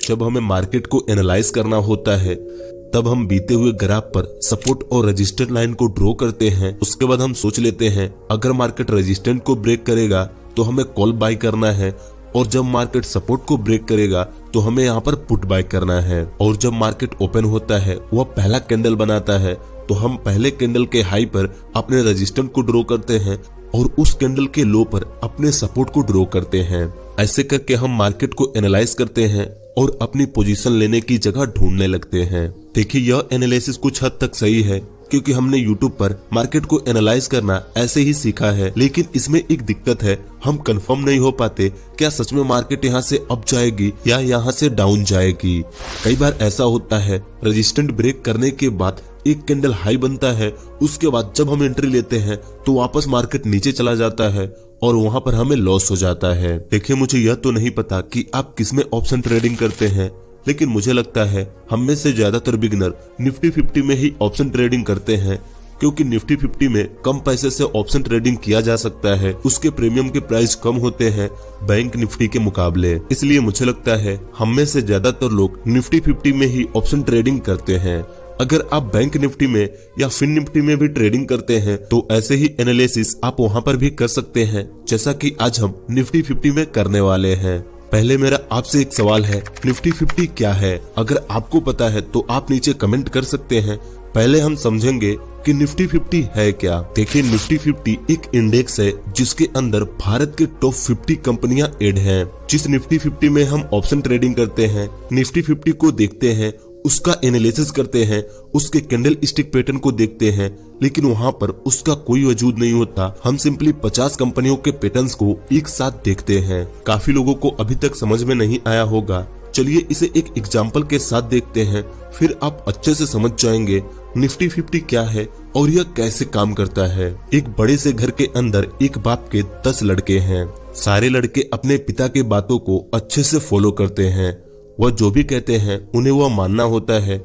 जब हमें मार्केट को एनालाइज करना होता है तब हम बीते हुए ग्राफ पर सपोर्ट और रेजिस्टेंस लाइन को ड्रॉ करते हैं। उसके बाद हम सोच लेते हैं अगर मार्केट रेजिस्टेंस को ब्रेक करेगा तो हमें कॉल बाय करना है, और जब मार्केट सपोर्ट को ब्रेक करेगा तो हमें यहाँ पर पुट बाय करना है। और जब मार्केट ओपन होता है वह पहला कैंडल बनाता है तो हम पहले कैंडल के हाई पर अपने रेजिस्टेंस को ड्रॉ करते हैं और उस कैंडल के लो पर अपने सपोर्ट को ड्रॉ करते हैं। ऐसे करके हम मार्केट को एनालाइज करते हैं और अपनी पोजीशन लेने की जगह ढूंढने लगते हैं। देखिए यह एनालिसिस कुछ हद तक सही है क्योंकि हमने YouTube पर मार्केट को एनालाइज करना ऐसे ही सीखा है, लेकिन इसमें एक दिक्कत है, हम कंफर्म नहीं हो पाते क्या सच में मार्केट यहाँ से अप जाएगी या यहाँ से डाउन जाएगी। कई बार ऐसा होता है रेजिस्टेंस ब्रेक करने के बाद एक कैंडल हाई बनता है, उसके बाद जब हम एंट्री लेते हैं तो वापस मार्केट नीचे चला जाता है और वहां पर हमें लॉस हो जाता है। देखिए मुझे यह तो नहीं पता कि आप किसमें ऑप्शन ट्रेडिंग करते हैं, लेकिन मुझे लगता है हम में से ज्यादातर बिगिनर निफ्टी 50 में ही ऑप्शन ट्रेडिंग करते हैं, क्योंकि निफ्टी 50 में कम पैसे से ऑप्शन ट्रेडिंग किया जा सकता है। उसके प्रीमियम के प्राइस कम होते हैं बैंक निफ्टी के मुकाबले। इसलिए मुझे लगता है हम में से ज्यादातर लोग निफ्टी 50 में ही ऑप्शन ट्रेडिंग करते हैं। अगर आप बैंक निफ्टी में या फिन निफ्टी में भी ट्रेडिंग करते हैं तो ऐसे ही एनालिसिस आप वहां पर भी कर सकते हैं, जैसा कि आज हम निफ्टी 50 में करने वाले हैं। पहले मेरा आपसे एक सवाल है, निफ्टी 50 क्या है? अगर आपको पता है तो आप नीचे कमेंट कर सकते हैं। पहले हम समझेंगे कि निफ्टी 50 है क्या। देखिए निफ्टी 50 एक इंडेक्स है जिसके अंदर भारत के टॉप 50 कंपनियां ऐड हैं। जिस निफ्टी 50 में हम ऑप्शन ट्रेडिंग करते हैं, निफ्टी 50 को देखते हैं, उसका एनालिसिस करते हैं, उसके कैंडल स्टिक पैटर्न को देखते हैं, लेकिन वहां पर उसका कोई वजूद नहीं होता। हम सिंपली 50 कंपनियों के पैटर्न्स को एक साथ देखते हैं। काफी लोगों को अभी तक समझ में नहीं आया होगा, चलिए इसे एक एग्जाम्पल के साथ देखते हैं, फिर आप अच्छे से समझ जाएंगे निफ्टी 50 क्या है और यह कैसे काम करता है। एक बड़े से घर के अंदर एक बाप के 10 लड़के हैं। सारे लड़के अपने पिता के बातों को अच्छे से फॉलो करते हैं। वह जो भी कहते हैं उन्हें वह मानना होता है,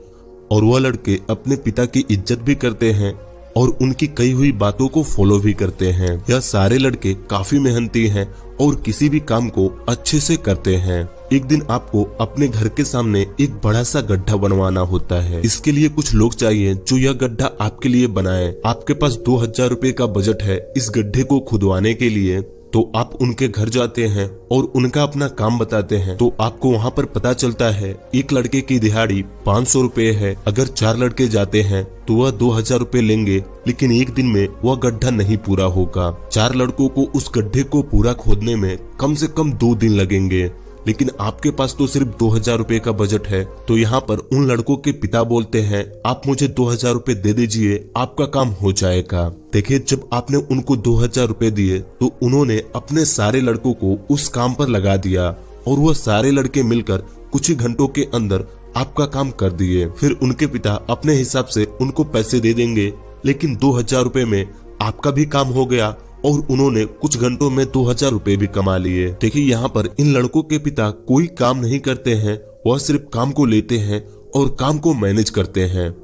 और वह लड़के अपने पिता की इज्जत भी करते हैं और उनकी कही हुई बातों को फॉलो भी करते हैं। यह सारे लड़के काफी मेहनती हैं और किसी भी काम को अच्छे से करते हैं। एक दिन आपको अपने घर के सामने एक बड़ा सा गड्ढा बनवाना होता है। इसके लिए कुछ लोग चाहिए जो यह गड्ढा आपके लिए बनाए। आपके पास 2000 रुपए का बजट है इस गड्ढे को खुदवाने के लिए। तो आप उनके घर जाते हैं और उनका अपना काम बताते हैं। तो आपको वहाँ पर पता चलता है एक लड़के की दिहाड़ी 500 रुपए है। अगर 4 लड़के जाते हैं तो वह 2000 रुपए लेंगे, लेकिन एक दिन में वह गड्ढा नहीं पूरा होगा। 4 लड़कों को उस गड्ढे को पूरा खोदने में कम से कम 2 दिन लगेंगे, लेकिन आपके पास तो सिर्फ 2000 रुपए का बजट है। तो यहाँ पर उन लड़कों के पिता बोलते हैं आप मुझे 2000 रुपए दे दीजिए, आपका काम हो जाएगा। देखिए जब आपने उनको 2000 रुपए दिए तो उन्होंने अपने सारे लड़कों को उस काम पर लगा दिया और वह सारे लड़के मिलकर कुछ ही घंटों के अंदर आपका काम कर दिए। फिर उनके पिता अपने हिसाब से उनको पैसे दे देंगे, लेकिन 2000 रुपए में आपका भी काम हो गया और उन्होंने कुछ घंटों में 2000 रुपए भी कमा लिए। देखिए यहाँ पर इन लड़कों के पिता कोई काम नहीं करते हैं, वह सिर्फ काम को लेते हैं और काम को मैनेज करते हैं।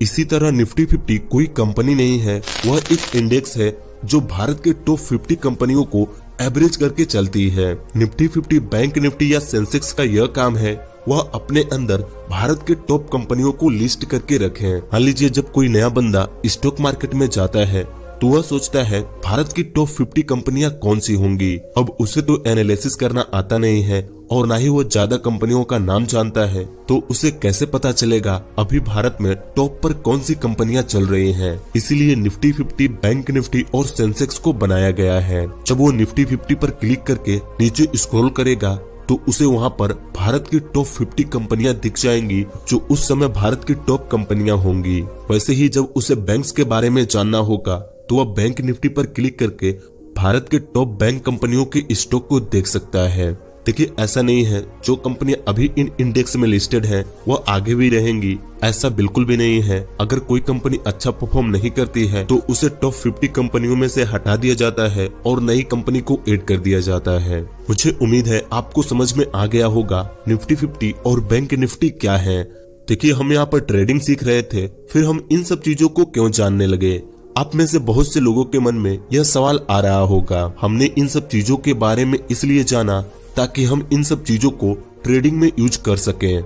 इसी तरह निफ्टी 50 कोई कंपनी नहीं है, वह एक इंडेक्स है जो भारत के टॉप 50 कंपनियों को एवरेज करके चलती है। निफ्टी 50 बैंक निफ्टी या सेंसेक्स का यह काम है वह अपने अंदर भारत के टॉप कंपनियों को लिस्ट करके रखे। मान लीजिए जब कोई नया बंदा स्टॉक मार्केट में जाता है तो वह सोचता है भारत की टॉप 50 कंपनियां कौन सी होंगी। अब उसे तो एनालिसिस करना आता नहीं है और ना ही वो ज्यादा कंपनियों का नाम जानता है, तो उसे कैसे पता चलेगा अभी भारत में टॉप पर कौन सी कंपनियां चल रही हैं। इसीलिए निफ्टी 50 बैंक निफ्टी और सेंसेक्स को बनाया गया है। जब वो निफ्टी 50 पर क्लिक करके नीचे स्क्रॉल करेगा तो उसे वहाँ पर भारत की टॉप 50 कंपनियां दिख जाएंगी जो उस समय भारत की टॉप कंपनियां होंगी। वैसे ही जब उसे बैंक्स के बारे में जानना होगा तो वह बैंक निफ्टी पर क्लिक करके भारत के टॉप बैंक कंपनियों के स्टॉक को देख सकता है। देखिए ऐसा नहीं है जो कंपनियां अभी इन इंडेक्स में लिस्टेड हैं वह आगे भी रहेंगी, ऐसा बिल्कुल भी नहीं है। अगर कोई कंपनी अच्छा परफॉर्म नहीं करती है तो उसे टॉप 50 कंपनियों में से हटा दिया जाता है और नई कंपनी को ऐड कर दिया जाता है। मुझे उम्मीद है आपको समझ में आ गया होगा निफ्टी 50 और बैंक निफ्टी क्या है। देखिए हम यहाँ पर ट्रेडिंग सीख रहे थे, फिर हम इन सब चीजों को क्यों जानने लगे। आप में से बहुत से लोगों के मन में यह सवाल आ रहा होगा, हमने इन सब चीजों के बारे में इसलिए जाना ताकि हम इन सब चीजों को ट्रेडिंग में यूज कर सकें।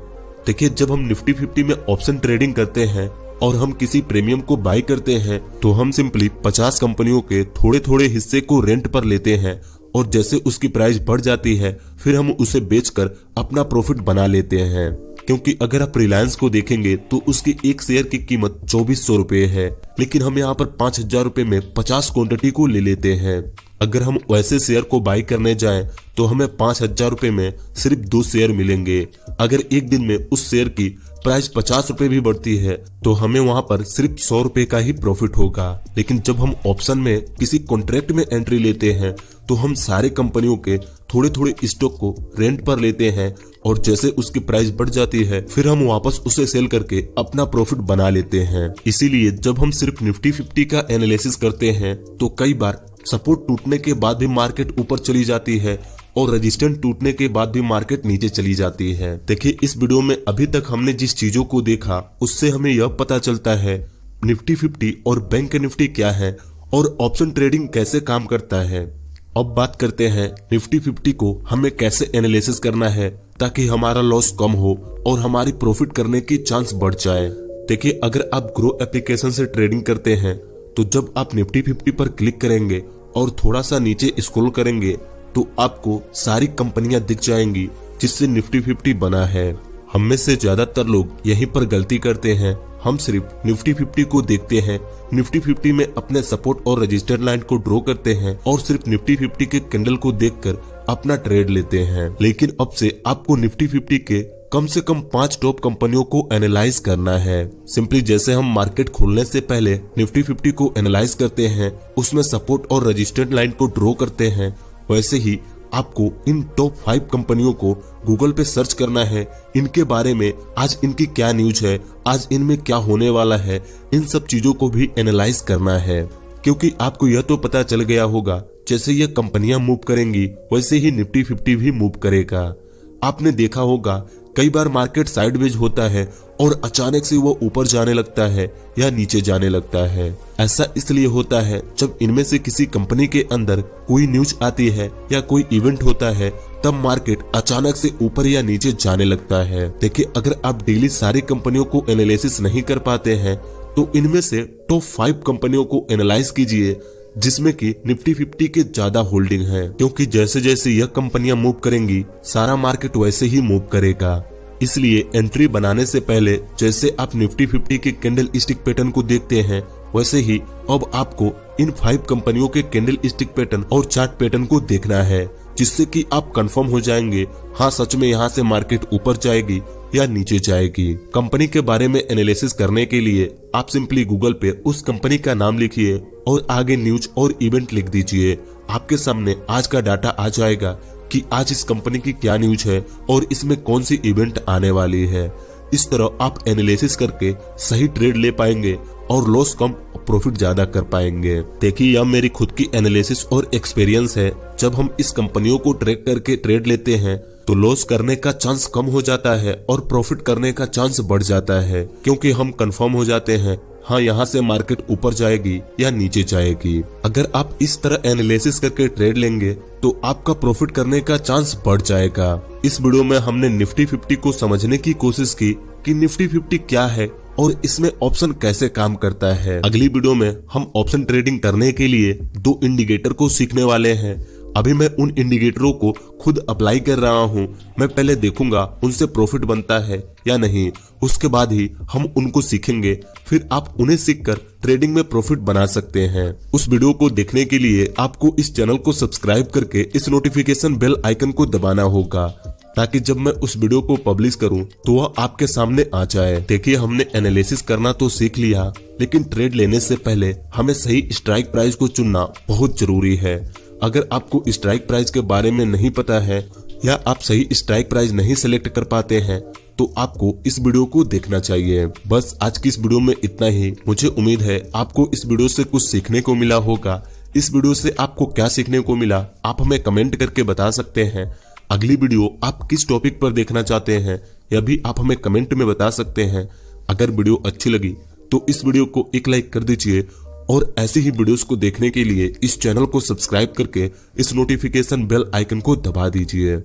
देखिए, जब हम निफ्टी 50 में ऑप्शन ट्रेडिंग करते हैं और हम किसी प्रीमियम को बाय करते हैं तो हम सिंपली 50 कंपनियों के थोड़े थोड़े हिस्से को रेंट पर लेते हैं और जैसे उसकी प्राइस बढ़ जाती है फिर हम उसे बेचकर अपना प्रॉफिट बना लेते हैं। क्योंकि अगर आप रिलायंस को देखेंगे तो उसकी एक शेयर की कीमत 2400 रुपए है, लेकिन हम यहाँ पर 5000 रुपए में 50 क्वांटिटी को ले लेते हैं। अगर हम वैसे शेयर को बाय करने जाएं तो हमें 5000 रुपए में सिर्फ 2 शेयर मिलेंगे। अगर एक दिन में उस शेयर की प्राइस 50 रुपए भी बढ़ती है तो हमें वहां पर सिर्फ 100 रुपए का ही प्रॉफिट होगा। लेकिन जब हम ऑप्शन में किसी कॉन्ट्रैक्ट में एंट्री लेते हैं तो हम सारे कंपनियों के थोड़े थोड़े स्टॉक को रेंट पर लेते हैं और जैसे उसकी प्राइस बढ़ जाती है फिर हम वापस उसे सेल करके अपना प्रॉफिट बना लेते हैं। इसीलिए जब हम सिर्फ निफ्टी 50 का एनालिसिस करते हैं तो कई बार सपोर्ट टूटने के बाद भी मार्केट ऊपर चली जाती है और रेजिस्टेंस टूटने के बाद भी मार्केट नीचे चली जाती है। देखिए, इस वीडियो में अभी तक हमने जिस चीजों को देखा उससे हमें यह पता चलता है निफ्टी 50 और बैंक निफ्टी क्या है और ऑप्शन ट्रेडिंग कैसे काम करता है। अब बात करते हैं निफ्टी 50 को हमें कैसे एनालिसिस करना है ताकि हमारा लॉस कम हो और हमारी प्रॉफिट करने की चांस बढ़ जाए। देखिए, अगर आप ग्रो एप्लीकेशन से ट्रेडिंग करते हैं तो जब आप निफ्टी 50 पर क्लिक करेंगे और थोड़ा सा नीचे स्क्रॉल करेंगे तो आपको सारी कंपनियां दिख जाएंगी जिससे निफ्टी 50 बना है। हम में से ज्यादातर लोग यहीं पर गलती करते हैं। हम सिर्फ निफ्टी 50 को देखते हैं, निफ्टी 50 में अपने सपोर्ट और रजिस्टर्ड लाइन को ड्रॉ करते हैं और सिर्फ निफ्टी 50 के कैंडल को देखकर अपना ट्रेड लेते हैं। लेकिन अब से आपको निफ्टी 50 के कम से कम 5 टॉप कंपनियों को एनालाइज करना है। सिंपली जैसे हम मार्केट खोलने से पहले निफ्टी 50 को एनालाइज करते हैं, उसमें सपोर्ट और रजिस्टर्ड लाइन को ड्रॉ करते हैं, वैसे ही आपको इन टॉप 5 कंपनियों को गूगल पे सर्च करना है। इनके बारे में आज इनकी क्या न्यूज है, आज इनमें क्या होने वाला है, इन सब चीजों को भी एनालाइज करना है। क्योंकि आपको यह तो पता चल गया होगा जैसे ये कंपनियां मूव करेंगी वैसे ही निफ्टी 50 भी मूव करेगा। आपने देखा होगा कई बार मार्केट साइडवेज होता है और अचानक से वो ऊपर जाने लगता है या नीचे जाने लगता है। ऐसा इसलिए होता है जब इनमें से किसी कंपनी के अंदर कोई न्यूज आती है या कोई इवेंट होता है तब मार्केट अचानक से ऊपर या नीचे जाने लगता है। देखिए, अगर आप डेली सारी कंपनियों को एनालिसिस नहीं कर पाते हैं तो इनमें से टॉप 5 कंपनियों को एनालाइज कीजिए जिसमें कि निफ्टी 50 के ज्यादा होल्डिंग है। क्योंकि जैसे जैसे यह कंपनियां मूव करेंगी सारा मार्केट वैसे ही मूव करेगा। इसलिए एंट्री बनाने से पहले जैसे आप निफ्टी 50 के कैंडल स्टिक पैटर्न को देखते हैं वैसे ही अब आपको इन 5 कंपनियों के कैंडल स्टिक पैटर्न और चार्ट पैटर्न को देखना है, जिससे कि आप कंफर्म हो जाएंगे हाँ सच में यहाँ से मार्केट ऊपर जाएगी या नीचे जाएगी। कंपनी के बारे में एनालिसिस करने के लिए आप सिंपली गूगल पे उस कंपनी का नाम लिखिए और आगे न्यूज और इवेंट लिख दीजिए। आपके सामने आज का डाटा आ जाएगा कि आज इस कंपनी की क्या न्यूज है और इसमें कौन सी इवेंट आने वाली है। इस तरह आप एनालिसिस करके सही ट्रेड ले पाएंगे और लॉस कम प्रॉफिट ज्यादा कर पाएंगे। देखिए, यह मेरी खुद की एनालिसिस और एक्सपीरियंस है। जब हम इस कंपनियों को ट्रैक करके ट्रेड लेते हैं तो लॉस करने का चांस कम हो जाता है और प्रॉफिट करने का चांस बढ़ जाता है, क्योंकि हम कंफर्म हो जाते हैं हाँ यहाँ से मार्केट ऊपर जाएगी या नीचे जाएगी। अगर आप इस तरह एनालिसिस करके ट्रेड लेंगे तो आपका प्रॉफिट करने का चांस बढ़ जाएगा। इस वीडियो में हमने निफ्टी 50 को समझने की कोशिश की कि निफ्टी 50 क्या है और इसमें ऑप्शन कैसे काम करता है। अगली वीडियो में हम ऑप्शन ट्रेडिंग करने के लिए 2 इंडिकेटर को सीखने वाले हैं। अभी मैं उन इंडिकेटरों को खुद अप्लाई कर रहा हूं। मैं पहले देखूंगा उनसे प्रॉफिट बनता है या नहीं, उसके बाद ही हम उनको सीखेंगे, फिर आप उन्हें सीखकर ट्रेडिंग में प्रॉफिट बना सकते हैं। उस वीडियो को देखने के लिए आपको इस चैनल को सब्सक्राइब करके इस नोटिफिकेशन बेल आइकन को दबाना होगा ताकि जब मैं उस वीडियो को पब्लिश करूं तो वह आपके सामने आ जाए। देखिए, हमने एनालिसिस करना तो सीख लिया, लेकिन ट्रेड लेने से पहले हमें सही स्ट्राइक प्राइस को चुनना बहुत जरूरी है। अगर आपको स्ट्राइक प्राइस के बारे में नहीं पता है या आप सही स्ट्राइक प्राइस नहीं सिलेक्ट कर पाते हैं तो आपको इस वीडियो को देखना चाहिए। बस आज की इस वीडियो में इतना ही। मुझे उम्मीद है आपको इस वीडियो से कुछ सीखने को मिला होगा। इस वीडियो से आपको क्या सीखने को मिला आप हमें कमेंट करके बता सकते हैं। अगली वीडियो आप किस टॉपिक पर देखना चाहते हैं यह भी आप हमें कमेंट में बता सकते हैं। अगर वीडियो अच्छी लगी तो इस वीडियो को एक लाइक कर दीजिए और ऐसे ही वीडियोस को देखने के लिए इस चैनल को सब्सक्राइब करके इस नोटिफिकेशन बेल आइकन को दबा दीजिए।